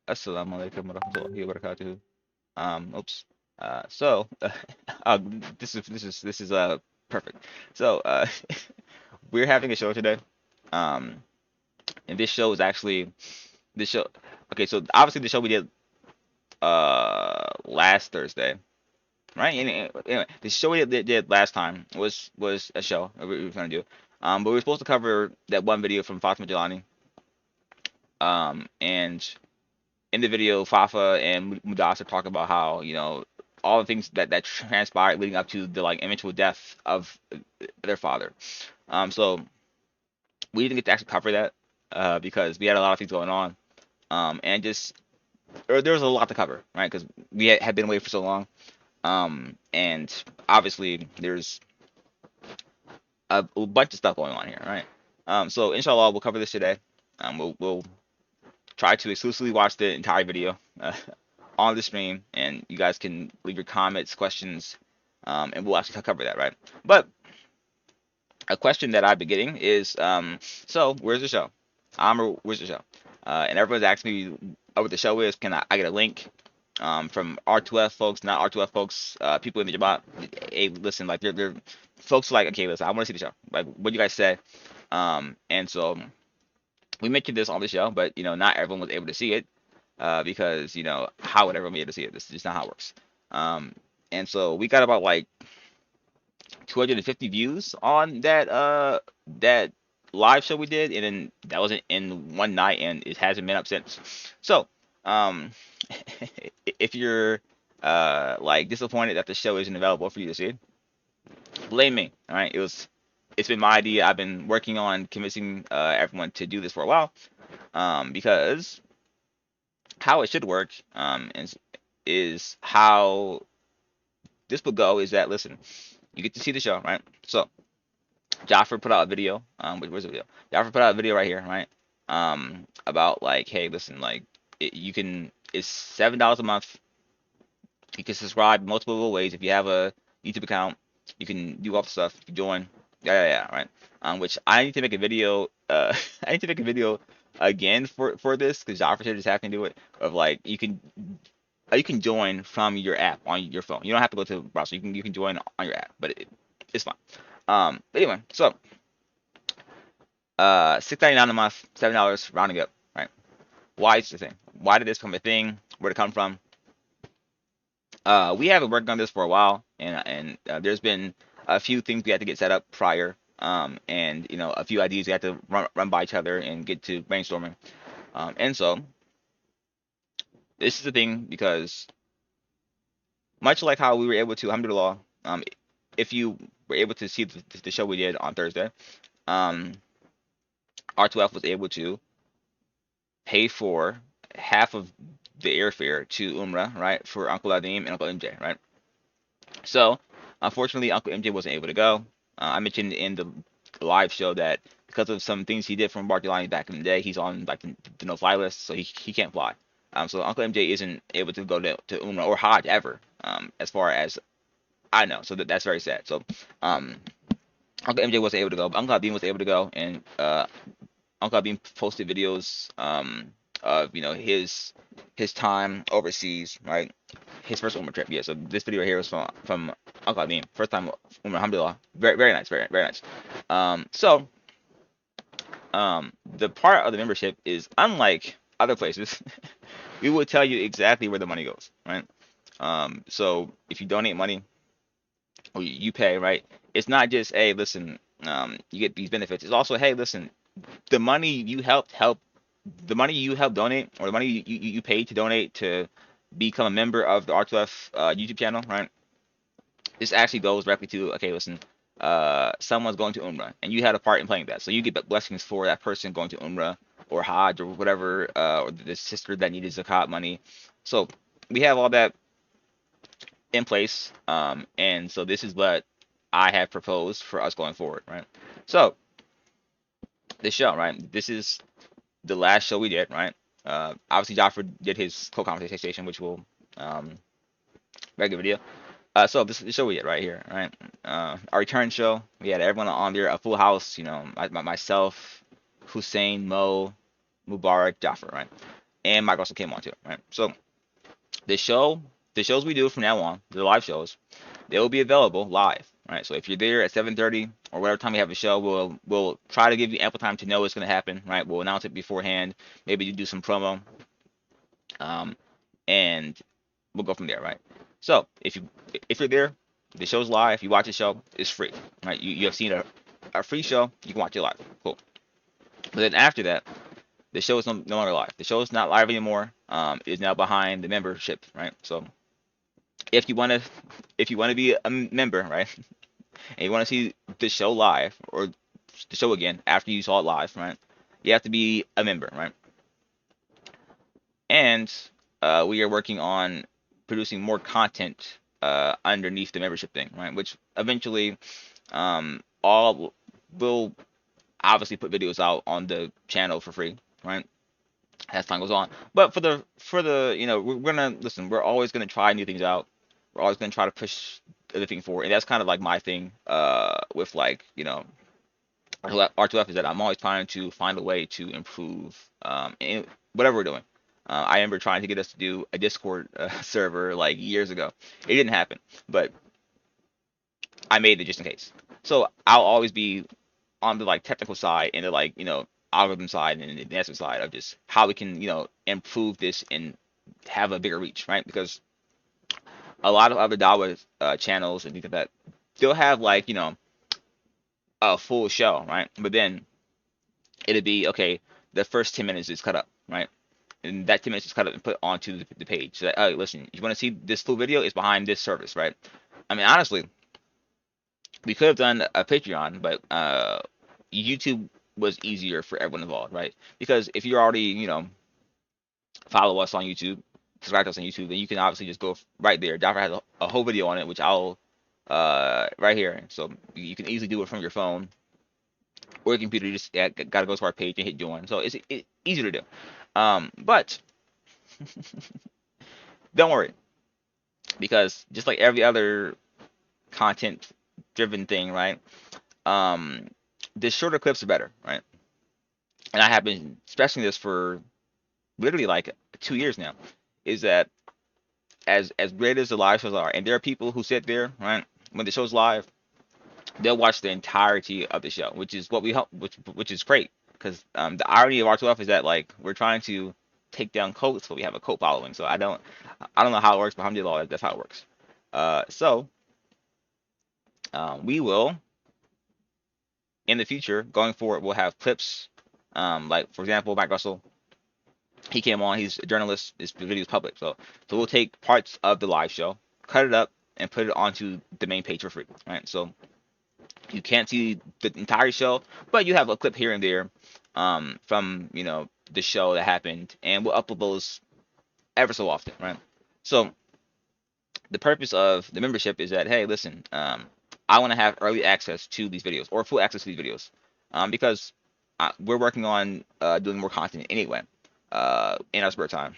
Assalamu alaikum warahmatullahi wabarakatuh. Oops. So, uh, this is perfect. So, we're having a show today. Um, and this show is actually this show. Okay, so obviously the show we did last Thursday, right? Anyway, the show we did last time was a show we were gonna do. But we were supposed to cover that one video from Fatima Jalani. And in the video, Fafa and Mudasa talk about how all the things that transpired leading up to the like eventual death of their father. So we didn't get to actually cover that because we had a lot of things going on, and just there was a lot to cover, right? Because we had been away for so long, and obviously there's a bunch of stuff going on here, right? So inshallah, we'll cover this today. We'll try to exclusively watch the entire video on the stream, and you guys can leave your comments, questions, and we'll actually cover that, right? But a question that I've been getting is, so where's the show? Where's the show? And everyone's asking me what the show is. Can I get a link from R2F folks, not R2F folks, people in the Jamaat? Hey, listen, like they're folks like, okay, listen, I want to see the show. Like, what do you guys say? And so we mentioned this on the show, but not everyone was able to see it because how would everyone be able to see it? This is just not how it works. Um, and so we got about like 250 views on that live show we did, and then that was in one night, and it hasn't been up since. So um, if you're like disappointed that the show isn't available for you to see, blame me. All right, it's been my idea. I've been working on convincing everyone to do this for a while because how it should work is how this would go is that listen, you get to see the show, right? So Jaffer put out a video. Where's the video? Jaffer put out a video right here, right? About like, hey, listen, like you can. It's $7 a month. You can subscribe multiple ways. If you have a YouTube account, you can do all the stuff. You join. Yeah, right. Which I need to make a video. I need to make a video again for this because Jaffer should just have to do it. Of like, you can join from your app on your phone. You don't have to go to the browser. You can join on your app, but it's fine. But anyway, so 6.99 a month, $7 rounding up, right? Why is the thing? Why did this become a thing? Where did it come from? We have been working on this for a while, and there's been a few things we had to get set up prior, and a few ideas we had to run by each other and get to brainstorming, and so this is the thing because much like how we were able to, alhamdulillah, if you were able to see the show we did on Thursday, um, R2F was able to pay for half of the airfare to Umrah, right, for Uncle Adim and Uncle MJ, right? So, unfortunately, Uncle MJ wasn't able to go. I mentioned in the live show that because of some things he did from Barcelona back in the day, he's on like the no-fly list, so he can't fly. So Uncle MJ isn't able to go to Umrah or Hajj ever, as far as I know. So that's very sad. So, um, Uncle MJ wasn't able to go, but Uncle Adim was able to go, and Uncle Abim posted videos of his time overseas, right? His first Umrah trip. Yeah, so this video right here was from Uncle Abim, first time Umrah. Alhamdulillah, very nice, very nice. So the part of the membership is unlike other places. We will tell you exactly where the money goes, right? So if you donate money or you pay, right? It's not just hey, listen, you get these benefits. It's also hey, listen, the money you help the money you help donate or the money you paid to donate to become a member of the R2F YouTube channel, right? This actually goes directly to okay, listen, someone's going to Umrah and you had a part in playing that, so you get blessings for that person going to Umrah or Hajj or whatever, or the sister that needed zakat money. So we have all that in place, and so this is what I have proposed for us going forward, right? So this show, right? This is the last show we did, right? Obviously, Joffrey did his co-conversation, which will regular video. So this is the show we did right here, right? Our return show. We had everyone on there, a full house. Myself, Hussein, Mo, Mubarak, Jaffer, right? and Mike also came on too, right? So the show, the shows we do from now on, the live shows, they will be available live, right? So if you're there at 7:30 or whatever time we have a show, we'll try to give you ample time to know what's going to happen, right? We'll announce it beforehand. Maybe you do some promo, um, and we'll go from there, right? So if you're there, the show's live. You watch the show, it's free, right? You have seen a free show, you can watch it live, cool. But then after that, the show is no longer live. The show is not live anymore. It is now behind the membership, right? So if you want to be a member, right, and you want to see the show live or the show again after you saw it live, right, you have to be a member, right? And we are working on producing more content underneath the membership thing, right? Which eventually, all will obviously put videos out on the channel for free, right? As time goes on. But for the we're gonna listen. We're always gonna try new things out. We're always gonna try to push other thing forward, and that's kind of like my thing. With like R2F is that I'm always trying to find a way to improve in whatever we're doing. I remember trying to get us to do a Discord server like years ago. It didn't happen, but I made it just in case. So I'll always be on the like technical side and the like algorithm side and the advancement side of just how we can improve this and have a bigger reach, right? Because a lot of other Dawa channels and things like that, they'll have like a full show, right? But then it'd be okay. The first 10 minutes is cut up, right? And that 10 minutes is cut up and put onto the page. So that, oh, listen, you want to see this full video? It's behind this service, right? I mean, honestly, we could have done a Patreon, but YouTube was easier for everyone involved, right? Because if you're already, follow us on YouTube, subscribe to us on YouTube, then you can obviously just go right there. Jaffer has a whole video on it, which I'll right here. So you can easily do it from your phone or your computer. You just gotta go to our page and hit join. So it's easy to do. But don't worry, because just like every other content driven thing, right? Um, the shorter clips are better, right? And I have been stressing this for literally like 2 years now. Is that as great as the live shows are, and there are people who sit there, right, when the show's live, they'll watch the entirety of the show, which is what we help, which is great, because the irony of R2F is that like we're trying to take down cults, but we have a cult following. So I don't know how it works, but alhamdulillah, that's how it works. So we will in the future going forward, we'll have clips. Like for example, Mike Russell, he came on. He's a journalist. This video is public, so we'll take parts of the live show, cut it up, and put it onto the main page for free. Right, so you can't see the entire show, but you have a clip here and there from the show that happened, and we'll upload those ever so often. Right, so the purpose of the membership is that hey, listen, I want to have early access to these videos or full access to these videos, because we're working on doing more content anyway in our spare time.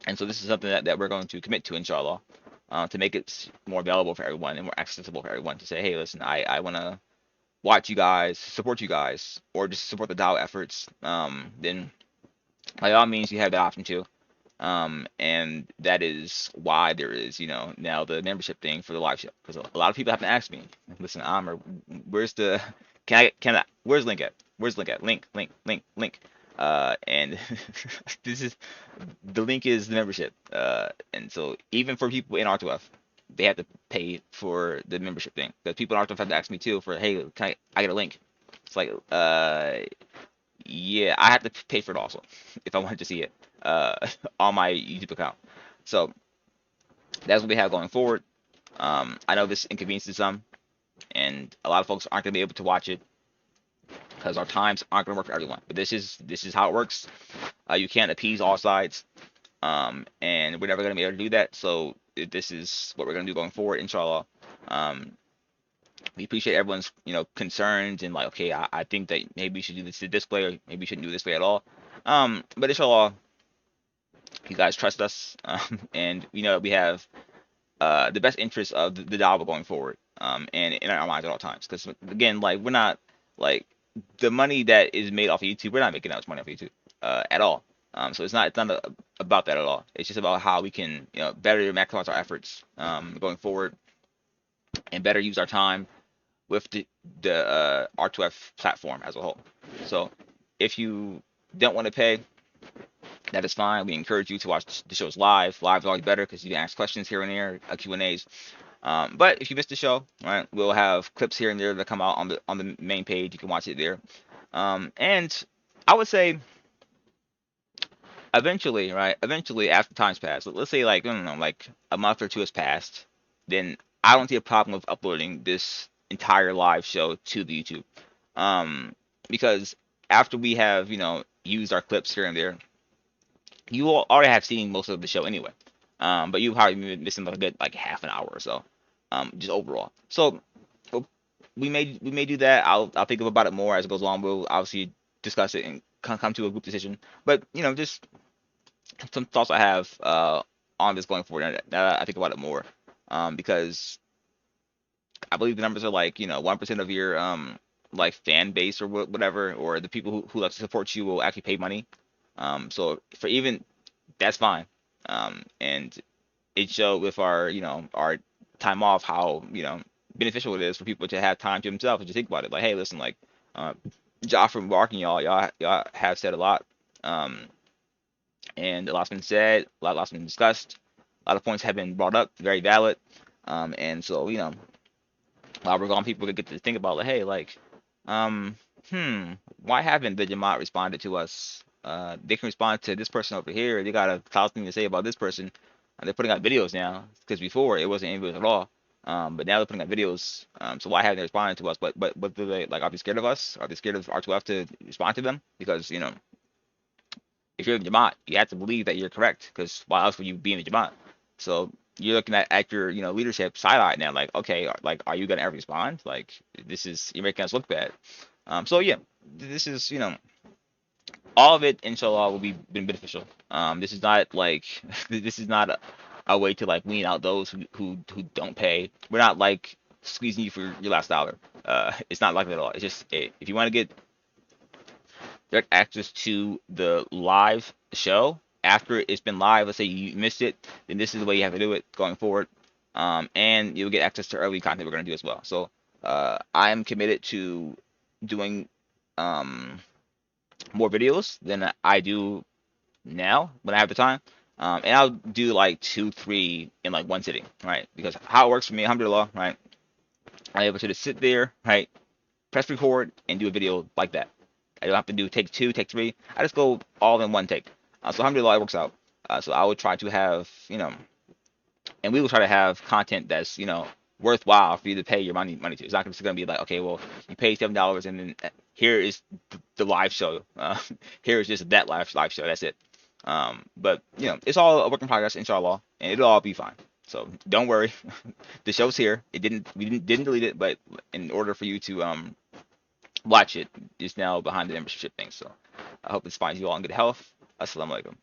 And so this is something that we're going to commit to, inshallah, to make it more available for everyone and more accessible for everyone to say, hey, listen, I want to watch you guys, support you guys, or just support the DAO efforts. Then by all means, you have that option too. And that is why there is, now the membership thing for the live show. Because a lot of people have to ask me, listen, Amr, where's the, where's link at? Where's link at? Link. And this is, the link is the membership. And so even for people in R2F, they have to pay for the membership thing. Because people in R2F have to ask me too for, hey, I get a link? It's like, yeah, I have to pay for it also if I wanted to see it on my YouTube account. So that's what we have going forward. I know this inconveniences some, and a lot of folks aren't going to be able to watch it because our times aren't going to work for everyone. But this is how it works. You can't appease all sides, and we're never going to be able to do that. So this is what we're going to do going forward, inshallah. We appreciate everyone's concerns and like, okay, I think that maybe we should do this way, or maybe we shouldn't do this way at all. But inshallah, you guys trust us, and we know that we have the best interests of the dawah going forward, and in our minds at all times. Because again, like we're not like the money that is made off of YouTube, we're not making that much money off of YouTube at all. So it's not about that at all. It's just about how we can better maximize our efforts going forward and better use our time with the R2F platform as a whole. So if you don't want to pay, that is fine. We encourage you to watch the shows live. Live is always better because you can ask questions here and there, Q&As. But if you missed the show, right, we'll have clips here and there that come out on the main page. You can watch it there. And I would say eventually, right, eventually after time's passed, let's say like I don't know, like a month or two has passed, then I don't see a problem with uploading this entire live show to the YouTube. Um, because after we have used our clips here and there, you all already have seen most of the show anyway. But you probably been missing like a good like half an hour or so, just overall. So we may do that. I'll think about it more as it goes along. We'll obviously discuss it and come to a group decision. But just some thoughts I have on this going forward. Now that I think about it more, because I believe the numbers are like 1% of your like fan base or whatever, or the people who like to support you will actually pay money. So for even that's fine. And it showed with our time off how beneficial it is for people to have time to themselves and to think about it. Like, hey, listen, like uh, Joffrey and Bark and y'all have said a lot, um, and a lot's been said, a lot's been discussed, a lot of points have been brought up, very valid, and so while we're gone, people could get to think about like, hey, like, um, why haven't the Jamaat responded to us? They can respond to this person over here. They got a thousand things to say about this person. And they're putting out videos now because before it wasn't any videos at all. But now they're putting out videos. So why haven't they responded to us? But do they like? Are they scared of us? Are they scared of R2F to respond to them? Because if you're in the Jamaat, you have to believe that you're correct. Because why else would you be in the Jamaat? So you're looking at your leadership side eye now. Like, okay, like, are you gonna ever respond? Like, you're making us look bad. So yeah, this is all of it, inshallah, will be been beneficial. This is not like this is not a way to like wean out those who don't pay. We're not like squeezing you for your last dollar. It's not like that at all. It's just if you want to get direct access to the live show after it's been live, let's say you missed it, then this is the way you have to do it going forward. And you'll get access to early content we're going to do as well. So I am committed to doing um, more videos than I do now when I have the time. And I'll do like two, three in like one sitting, right? Because how it works for me, alhamdulillah, right? I'm able to just sit there, right? Press record and do a video like that. I don't have to do take two, take three. I just go all in one take. So alhamdulillah, it works out. So I would try to have, and we will try to have content that's, worthwhile for you to pay your money to. It's not just going to be like, okay, well, you pay $7 and then here is the live show. Here is just that live show. That's it. But it's all a work in progress, inshallah, and it'll all be fine. So don't worry. The show's here. We didn't delete it, but in order for you to watch it, it's now behind the membership thing. So I hope this finds you all in good health. Assalamu alaikum.